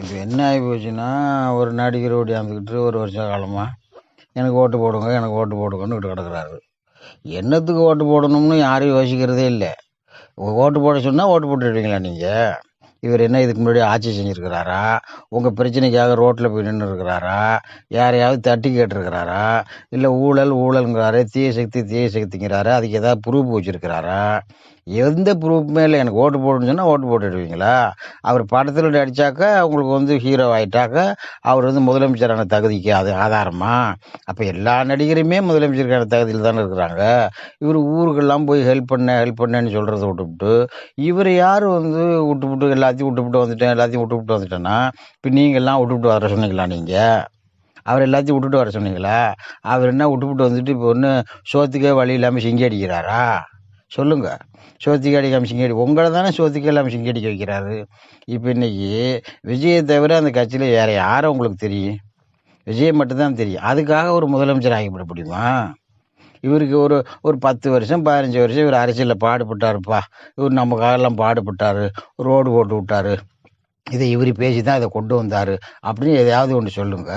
இப்போ என்ன ஆகி போச்சுன்னா, ஒரு நடிகர் ஓடியாந்துக்கிட்டு ஒரு வருஷ காலமாக எனக்கு ஓட்டு போடுங்க எனக்கு ஓட்டு போடுங்கன்னு கிடக்குறாரு. என்னத்துக்கு ஓட்டு போடணும்னு யாரும் யோசிக்கிறதே இல்லை. ஓட்டு போட சொன்னால் ஓட்டு போட்டுடுவீங்களா நீங்கள்? இவர் என்ன இதுக்கு முன்னாடி ஆட்சி செஞ்சுருக்கிறாரா? உங்கள் பிரச்சனைக்காக ரோட்டில் போய் நின்று இருக்கிறாரா? யாரையாவது தட்டி கேட்டிருக்கிறாரா? இல்லை ஊழல்ங்கிறாரு, தீய சக்திங்கிறாரு. அதுக்கு ஏதாவது ப்ரூஃப் வச்சுருக்கிறாரா? எந்த ப்ரூஃப்மே இல்லை. எனக்கு ஓட்டு போடணும்னு சொன்னால் ஓட்டு போட்டுடுவீங்களா? அவர் படத்தில் நடித்தாக்கா அவங்களுக்கு ஹீரோ ஆகிட்டாக்க அவர் முதலமைச்சரான தகுதிக்கு அது ஆதாரமா? அப்போ எல்லா நடிகருமே முதலமைச்சருக்கான தகுதியில் தானே இருக்கிறாங்க. இவர் ஊருக்கெல்லாம் போய் ஹெல்ப் பண்ணேன்னு சொல்கிறத விட்டுவிட்டு இவர் யார் விட்டுவிட்டு எல்லாத்தையும் விட்டுவிட்டு வந்துட்டேன்னா இப்போ நீங்கள்லாம் விட்டுவிட்டு வர சொன்னீங்களா? நீங்கள் அவர் எல்லாத்தையும் விட்டுட்டு வர சொன்னீங்களா? அவர் என்ன விட்டுவிட்டு வந்துட்டு இப்போ ஒன்று சோத்துக்கே வழி இல்லாமல் சிங்கி அடிக்கிறாரா? சொல்லுங்க. சோத்துக்கு அடிக்காமல் சிங்கி உங்களை தானே சோத்துக்கே இல்லாமல் சிங்கி அடிக்க வைக்கிறாரு. இப்போ இன்னைக்கு விஜயை தவிர அந்த கட்சியில் வேற யாரும் உங்களுக்கு தெரியும்? விஜய் மட்டும்தான் தெரியும். அதுக்காக ஒரு முதலமைச்சர் ஆகிவிட முடியுமா? இவருக்கு ஒரு 10 வருஷம் 15 வருஷம் இவர் அரசியலில் பாடுபட்டாருப்பா. இவர் நமக்காகலாம் பாடுபட்டார், ரோடு போட்டு விட்டாரு, இதை இவர் பேசி தான் இதை கொண்டு வந்தார் அப்படின்னு எதையாவது ஒன்று சொல்லுங்க.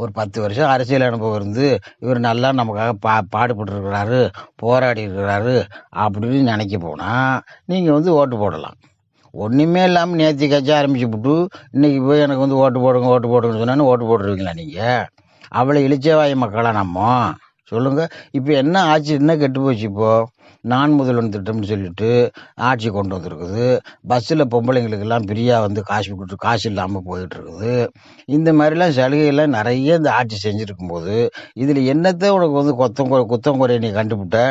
ஒரு 10 வருஷம் அரசியல் அனுபவம் இருந்து இவர் நல்லா நமக்காக பாடுபட்டுருக்கிறாரு, போராடி இருக்கிறாரு அப்படின்னு நினைக்க போனால் நீங்கள் ஓட்டு போடலாம். ஒன்றுமே இல்லாமல் நேற்று கட்சி ஆரம்பிச்சு விட்டு இன்றைக்கி போய் எனக்கு ஓட்டு போடுங்கன்னு சொன்னான்னு ஓட்டு போட்டுருவீங்களா நீங்கள்? அவ்வளோ இளிச்சவாய மக்களா நம்ம? சொல்லுங்கள். இப்போ என்ன ஆட்சி என்ன கெட்டு போச்சு? இப்போது நான் முதல்வன் திட்டம்னு சொல்லிட்டு ஆட்சி கொண்டு வந்திருக்குது. பஸ்ஸில் பொம்பளைங்களுக்கெல்லாம் ஃப்ரீயாக காசு இல்லாமல் போயிட்டு இருக்குது. இந்த மாதிரிலாம் சலுகைலாம் நிறைய இந்த ஆட்சி செஞ்சுருக்கும் போது இதில் என்னத்தை உனக்கு குத்தம் குறைய நீ கண்டுபிட்ட?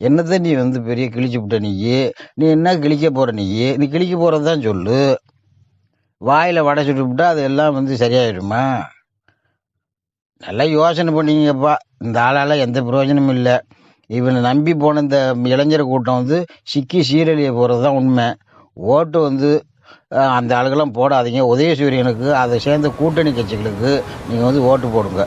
என்னத்தை நீ பெரிய கிழிச்சு விட்ட? நீ என்ன கிழிக்க போகிற? நீ கிழிக்க போகிறது தான் சொல்லு. வாயில் வடை சுட்டு விட்டா அது எல்லாம் சரியாயிடுமா? நல்லா யோசனை பண்ணிங்கப்பா. இந்த ஆளால் எந்த பிரயோஜனமும் இல்லை. இவனை நம்பி போன இந்த இளைஞர் கூட்டம் சிக்கி சீரழிய போகிறது தான் உண்மை. ஓட்டு அந்த ஆளுக்கெல்லாம் போடாதீங்க. உதயசூரியனுக்கு அதை சேர்ந்த கூட்டணி கட்சிகளுக்கு நீங்கள் ஓட்டு போடுங்க.